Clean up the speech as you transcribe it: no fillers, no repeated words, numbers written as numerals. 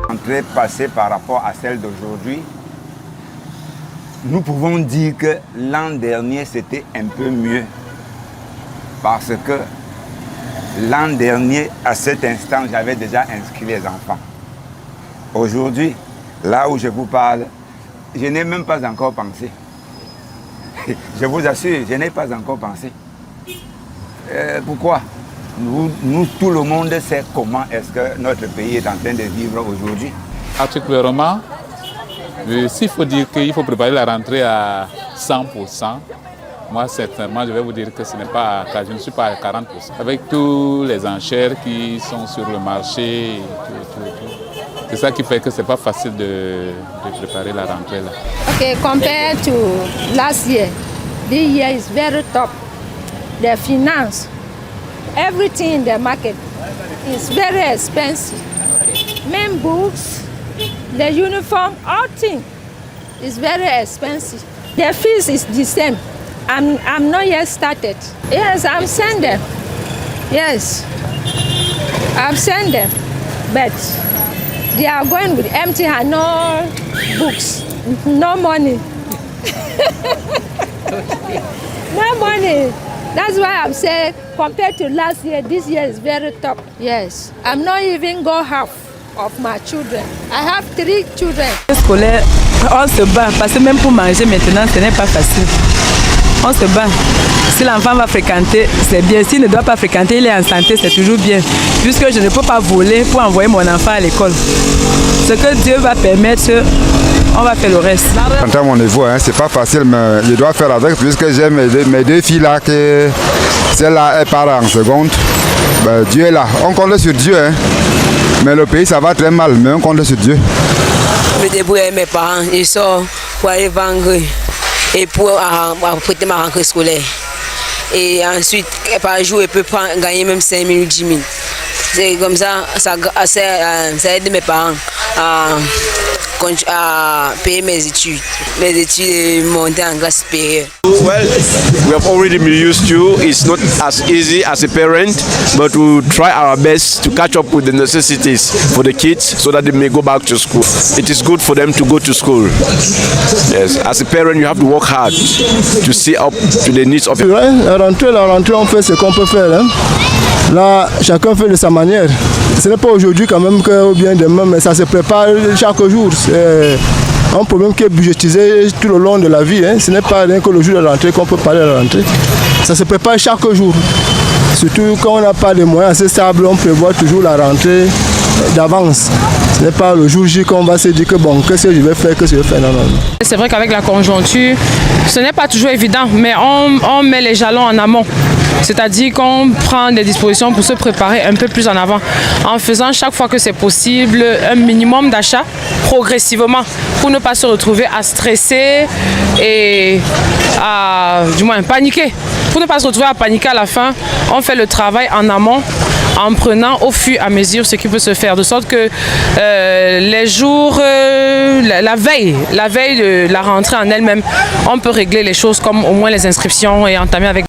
L'entrée passée par rapport à celle d'aujourd'hui, nous pouvons dire que l'an dernier c'était un peu mieux parce que l'an dernier à cet instant j'avais déjà inscrit les enfants. Aujourd'hui, là où je vous parle, je n'ai même pas encore pensé. Je vous assure, je n'ai pas encore pensé. Pourquoi? Nous, tout le monde sait comment est-ce que notre pays est en train de vivre aujourd'hui. Particulièrement, s'il faut dire qu'il faut préparer la rentrée à 100%, moi certainement je vais vous dire que ce n'est pas, je ne suis pas à 40%. Avec tous les enchères qui sont sur le marché, c'est ça qui fait que ce n'est pas facile de préparer la rentrée là. Okay, compared to last year, this year is very top. The finance, everything in the market is very expensive. Main books, the uniform, all things is very expensive. The fees is the same. I'm not yet started. Yes, I'm send them. Yes, I've sent them, but they are going with empty hand, no books, no money. No money. That's why I'm saying compared to last year, this year is very top. Yes, I'm not even go half of my children. I have 3 children. Scolaire, on se bat parce que même pour manger maintenant, ce n'est pas facile. On se bat. Si l'enfant va fréquenter, c'est bien. S'il ne doit pas fréquenter, il est en santé, c'est toujours bien. Puisque je ne peux pas voler pour envoyer mon enfant à l'école. Ce que Dieu va permettre, on va faire le reste. À mon niveau, hein, c'est pas facile, mais je dois faire avec puisque j'ai mes 2 filles là, que celle-là elle part en seconde. Ben, Dieu est là. On compte sur Dieu, hein. Mais le pays ça va très mal, mais on compte sur Dieu. Je me débrouille avec mes parents, ils sortent pour aller vendre et pour prêter ma rentrée scolaire. Et ensuite, par jour, je peux gagner même 5 000 ou 10 000. C'est comme ça aide mes parents à payer mes études et monter en classe supérieure. Well, we have already been used to. It's not as easy as a parent, but we try our best to catch up with the necessities for the kids so that they may go back to school. It is good for them to go to school. Yes, as a parent, you have to work hard to see up to the needs of. La rentrée, on fait ce qu'on peut faire. Hein. Là, chacun fait de sa manière. Ce n'est pas aujourd'hui quand même ou bien demain, mais ça se prépare chaque jour. C'est un problème qui est budgétisé tout le long de la vie. Hein. Ce n'est pas rien que le jour de la rentrée qu'on peut parler de la rentrée. Ça se prépare chaque jour. Surtout quand on n'a pas de moyens assez stables, on prévoit toujours la rentrée d'avance. Ce n'est pas le jour J qu'on va se dire que bon, qu'est-ce que je vais faire, non. C'est vrai qu'avec la conjoncture, ce n'est pas toujours évident, mais on met les jalons en amont. C'est-à-dire qu'on prend des dispositions pour se préparer un peu plus en avant, en faisant chaque fois que c'est possible un minimum d'achats progressivement pour ne pas se retrouver à stresser et à du moins paniquer. Pour ne pas se retrouver à paniquer à la fin, on fait le travail en amont en prenant au fur et à mesure ce qui peut se faire, de sorte que les jours, la veille de la rentrée en elle-même, on peut régler les choses comme au moins les inscriptions et entamer avec